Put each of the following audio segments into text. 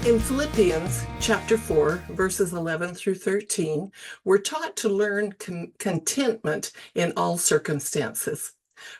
In Philippians chapter 4, verses 11 through 13, we're taught to learn contentment in all circumstances.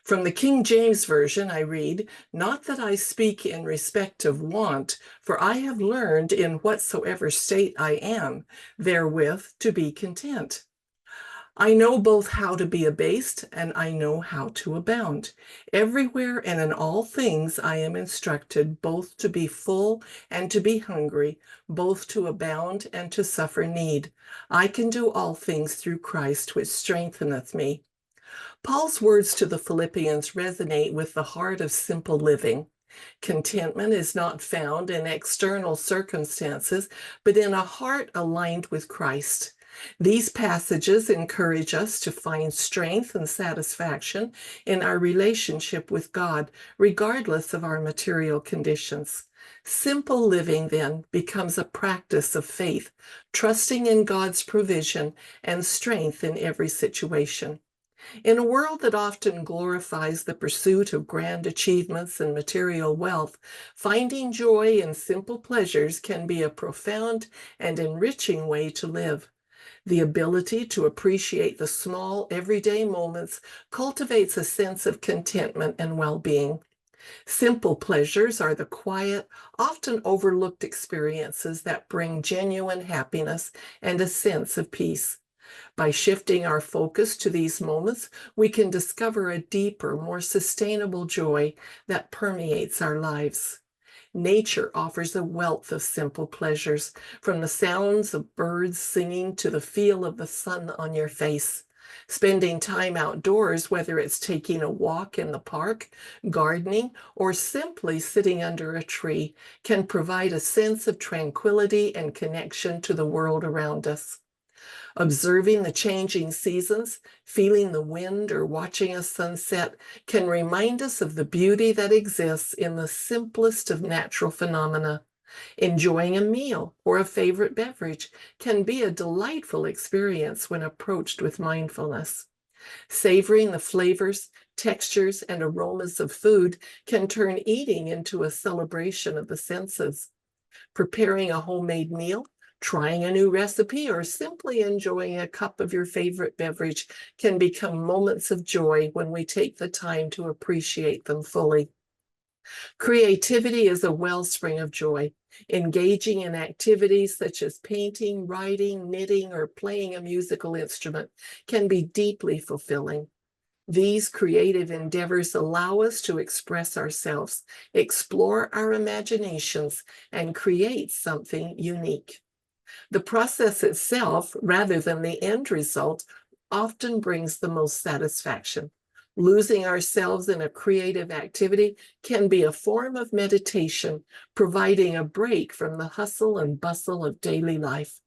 From the King James Version, I read, "Not that I speak in respect of want, for I have learned in whatsoever state I am, therewith to be content. I know both how to be abased and I know how to abound. Everywhere and in all things I am instructed both to be full and to be hungry, both to abound and to suffer need. I can do all things through Christ, which strengtheneth me." Paul's words to the Philippians resonate with the heart of simple living. Contentment is not found in external circumstances, but in a heart aligned with Christ. These passages encourage us to find strength and satisfaction in our relationship with God, regardless of our material conditions. Simple living, then, becomes a practice of faith, trusting in God's provision and strength in every situation. In a world that often glorifies the pursuit of grand achievements and material wealth, finding joy in simple pleasures can be a profound and enriching way to live. The ability to appreciate the small, everyday moments cultivates a sense of contentment and well-being. Simple pleasures are the quiet, often overlooked experiences that bring genuine happiness and a sense of peace. By shifting our focus to these moments, we can discover a deeper, more sustainable joy that permeates our lives. Nature offers a wealth of simple pleasures, from the sounds of birds singing to the feel of the sun on your face. Spending time outdoors, whether it's taking a walk in the park, gardening, or simply sitting under a tree, can provide a sense of tranquility and connection to the world around us. Observing the changing seasons, feeling the wind, or watching a sunset can remind us of the beauty that exists in the simplest of natural phenomena. Enjoying a meal or a favorite beverage can be a delightful experience when approached with mindfulness. Savoring the flavors, textures, and aromas of food can turn eating into a celebration of the senses. Preparing a homemade meal, trying a new recipe, or simply enjoying a cup of your favorite beverage can become moments of joy when we take the time to appreciate them fully. Creativity is a wellspring of joy. Engaging in activities such as painting, writing, knitting, or playing a musical instrument can be deeply fulfilling. These creative endeavors allow us to express ourselves, explore our imaginations, and create something unique. The process itself, rather than the end result, often brings the most satisfaction. Losing ourselves in a creative activity can be a form of meditation, providing a break from the hustle and bustle of daily life.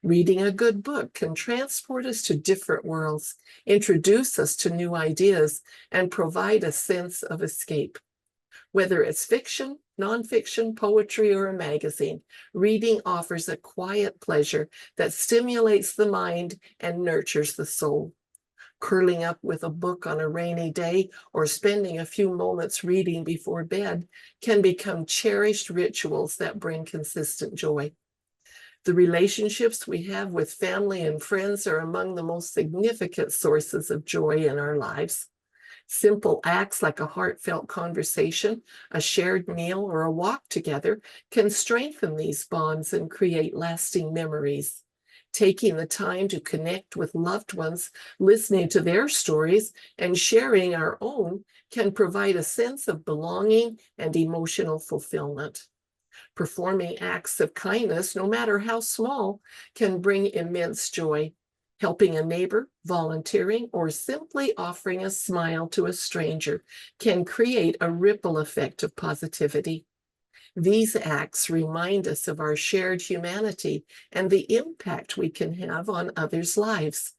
Reading a good book can transport us to different worlds, introduce us to new ideas, and provide a sense of escape. Whether it's fiction, nonfiction, poetry, or a magazine, reading offers a quiet pleasure that stimulates the mind and nurtures the soul. Curling up with a book on a rainy day or spending a few moments reading before bed can become cherished rituals that bring consistent joy. The relationships we have with family and friends are among the most significant sources of joy in our lives. Simple acts like a heartfelt conversation, a shared meal, or a walk together can strengthen these bonds and create lasting memories. Taking the time to connect with loved ones, listening to their stories, and sharing our own can provide a sense of belonging and emotional fulfillment. Performing acts of kindness, no matter how small, can bring immense joy. Helping a neighbor, volunteering, or simply offering a smile to a stranger can create a ripple effect of positivity. These acts remind us of our shared humanity and the impact we can have on others' lives.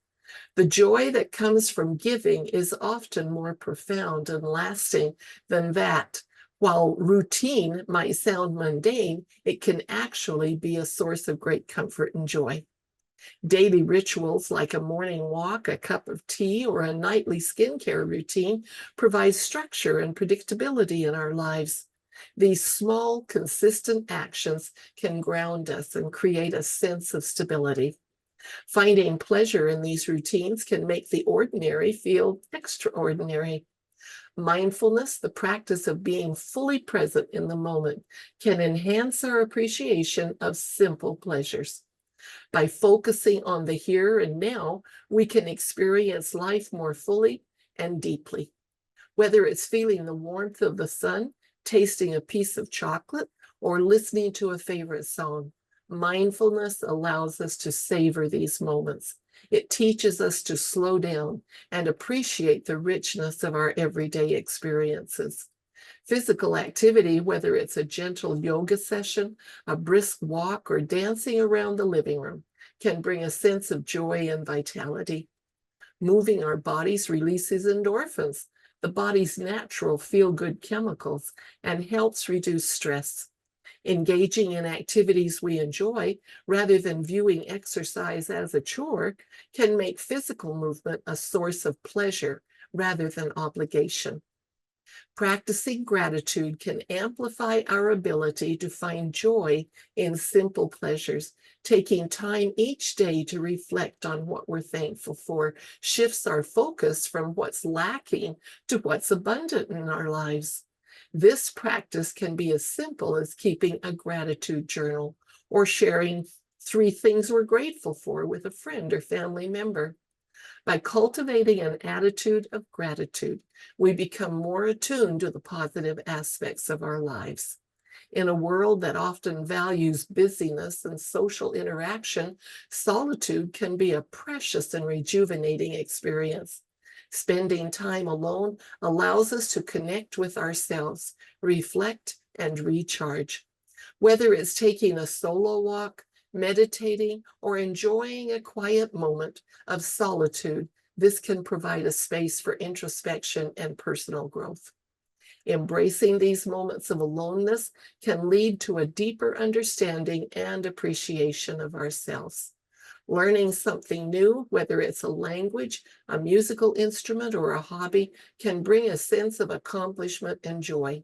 The joy that comes from giving is often more profound and lasting than that. While routine might sound mundane, it can actually be a source of great comfort and joy. Daily rituals like a morning walk, a cup of tea, or a nightly skincare routine provide structure and predictability in our lives. These small, consistent actions can ground us and create a sense of stability. Finding pleasure in these routines can make the ordinary feel extraordinary. Mindfulness, the practice of being fully present in the moment, can enhance our appreciation of simple pleasures. By focusing on the here and now, we can experience life more fully and deeply. Whether it's feeling the warmth of the sun, tasting a piece of chocolate, or listening to a favorite song, mindfulness allows us to savor these moments. It teaches us to slow down and appreciate the richness of our everyday experiences. Physical activity, whether it's a gentle yoga session, a brisk walk, or dancing around the living room, can bring a sense of joy and vitality. Moving our bodies releases endorphins, the body's natural feel-good chemicals, and helps reduce stress. Engaging in activities we enjoy, rather than viewing exercise as a chore, can make physical movement a source of pleasure rather than obligation. Practicing gratitude can amplify our ability to find joy in simple pleasures. Taking time each day to reflect on what we're thankful for shifts our focus from what's lacking to what's abundant in our lives. This practice can be as simple as keeping a gratitude journal or sharing 3 things we're grateful for with a friend or family member. By cultivating an attitude of gratitude, we become more attuned to the positive aspects of our lives. In a world that often values busyness and social interaction, solitude can be a precious and rejuvenating experience. Spending time alone allows us to connect with ourselves, reflect, and recharge. Whether it's taking a solo walk, meditating, or enjoying a quiet moment of solitude, this can provide a space for introspection and personal growth. Embracing these moments of aloneness can lead to a deeper understanding and appreciation of ourselves. Learning something new, whether it's a language, a musical instrument, or a hobby, can bring a sense of accomplishment and joy.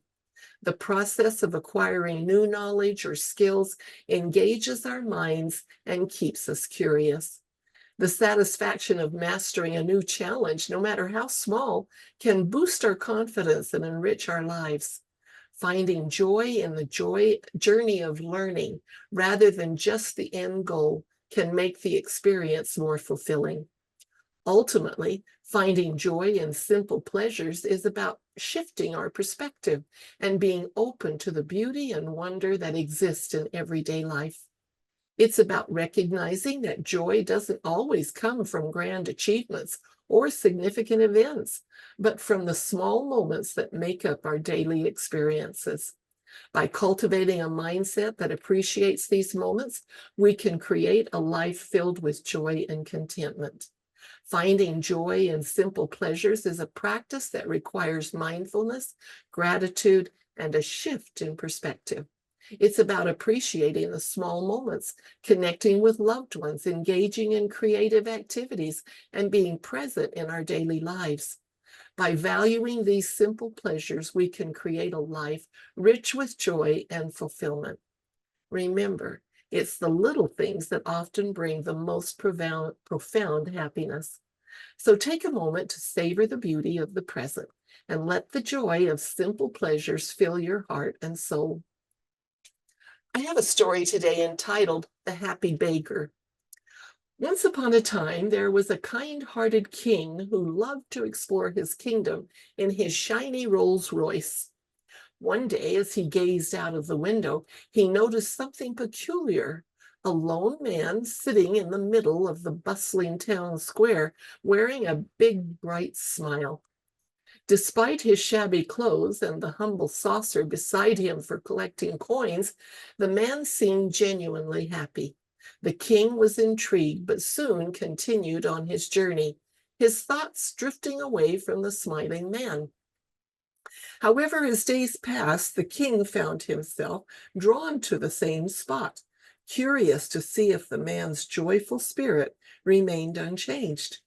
The process of acquiring new knowledge or skills engages our minds and keeps us curious. The satisfaction of mastering a new challenge, no matter how small, can boost our confidence and enrich our lives. Finding joy in the journey of learning rather than just the end goal can make the experience more fulfilling. Ultimately, finding joy in simple pleasures is about shifting our perspective and being open to the beauty and wonder that exist in everyday life. It's about recognizing that joy doesn't always come from grand achievements or significant events, but from the small moments that make up our daily experiences. By cultivating a mindset that appreciates these moments, we can create a life filled with joy and contentment. Finding joy in simple pleasures is a practice that requires mindfulness, gratitude, and a shift in perspective. It's about appreciating the small moments, connecting with loved ones, engaging in creative activities, and being present in our daily lives. By valuing these simple pleasures, we can create a life rich with joy and fulfillment. Remember, it's the little things that often bring the most profound happiness. So take a moment to savor the beauty of the present and let the joy of simple pleasures fill your heart and soul. I have a story today entitled The Happy Baker. Once upon a time, there was a kind-hearted king who loved to explore his kingdom in his shiny Rolls Royce. One day, as he gazed out of the window, he noticed something peculiar. A lone man sitting in the middle of the bustling town square, wearing a big, bright smile. Despite his shabby clothes and the humble saucer beside him for collecting coins, the man seemed genuinely happy. The king was intrigued, but soon continued on his journey, his thoughts drifting away from the smiling man. However, as days passed, the king found himself drawn to the same spot, curious to see if the man's joyful spirit remained unchanged.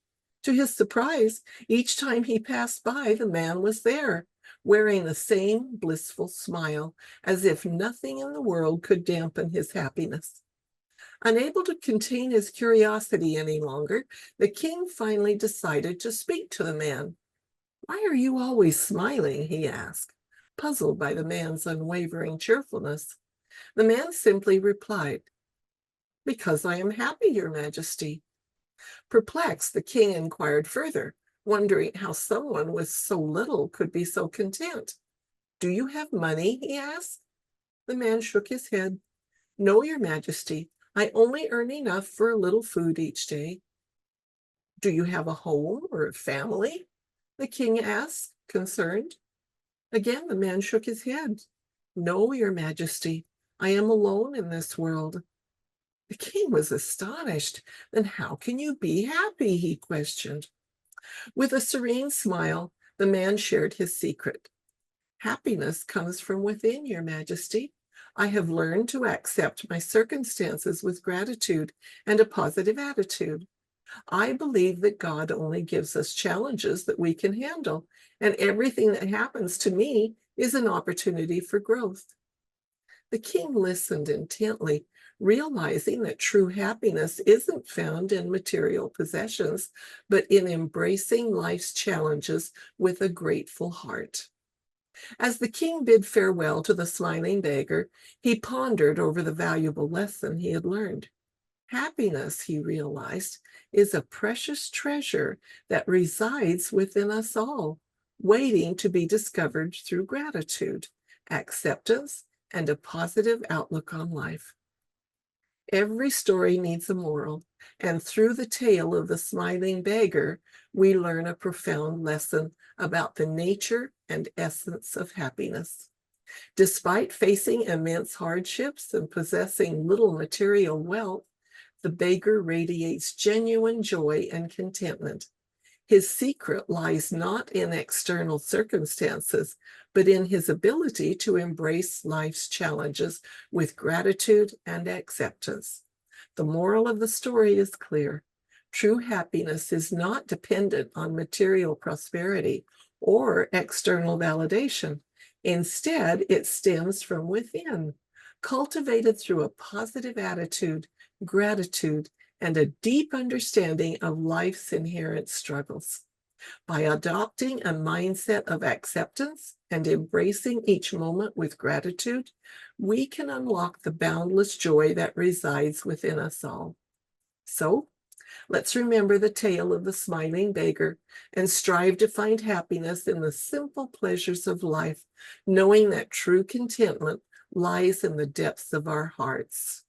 To his surprise, each time he passed by, the man was there, wearing the same blissful smile, as if nothing in the world could dampen his happiness. Unable to contain his curiosity any longer, the king finally decided to speak to the man. "Why are you always smiling?" he asked, puzzled by the man's unwavering cheerfulness. The man simply replied, "Because I am happy, Your Majesty." Perplexed, the king inquired further, wondering how someone with so little could be so content. "Do you have money?" he asked. The man shook his head. "No, Your Majesty. I only earn enough for a little food each day." "Do you have a home or a family?" the king asked, concerned. Again, the man shook his head. "No, Your Majesty. I am alone in this world." The king was astonished. "Then how can you be happy?" he questioned. With a serene smile, the man shared his secret. "Happiness comes from within, Your Majesty. I have learned to accept my circumstances with gratitude and a positive attitude. I believe that God only gives us challenges that we can handle, and everything that happens to me is an opportunity for growth." The king listened intently, realizing that true happiness isn't found in material possessions, but in embracing life's challenges with a grateful heart. As the king bid farewell to the smiling beggar, he pondered over the valuable lesson he had learned. Happiness, he realized, is a precious treasure that resides within us all, waiting to be discovered through gratitude, acceptance, and a positive outlook on life. Every story needs a moral, and through the tale of the smiling beggar, we learn a profound lesson about the nature and essence of happiness. Despite facing immense hardships and possessing little material wealth, the beggar radiates genuine joy and contentment. His secret lies not in external circumstances, but in his ability to embrace life's challenges with gratitude and acceptance. The moral of the story is clear. True happiness is not dependent on material prosperity or external validation. Instead, it stems from within, cultivated through a positive attitude, gratitude, and a deep understanding of life's inherent struggles. By adopting a mindset of acceptance and embracing each moment with gratitude, we can unlock the boundless joy that resides within us all. So, let's remember the tale of the smiling beggar and strive to find happiness in the simple pleasures of life, knowing that true contentment lies in the depths of our hearts.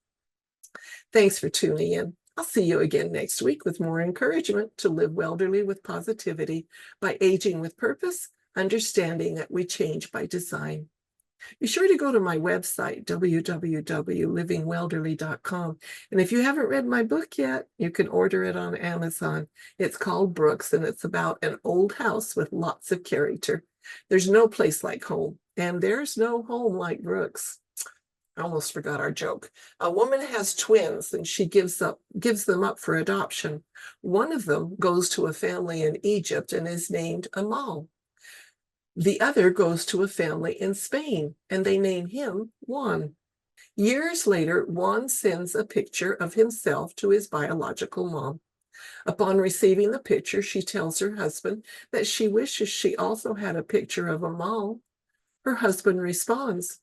Thanks for tuning in. I'll see you again next week with more encouragement to live welderly with positivity by aging with purpose, understanding that we change by design. Be sure to go to my website, www.livingwelderly.com. And if you haven't read my book yet, you can order it on Amazon. It's called Brooks, and it's about an old house with lots of character. There's no place like home, and there's no home like Brooks. I almost forgot our joke. A woman has twins and she gives them up for adoption. One of them goes to a family in Egypt and is named Amal. The other goes to a family in Spain and they name him Juan. Years later, Juan sends a picture of himself to his biological mom. Upon receiving the picture, she tells her husband that she wishes she also had a picture of Amal. Her husband responds,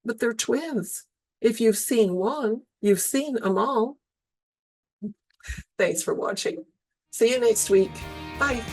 "But they're twins. If you've seen one, you've seen them all." Thanks for watching. See you next week. Bye.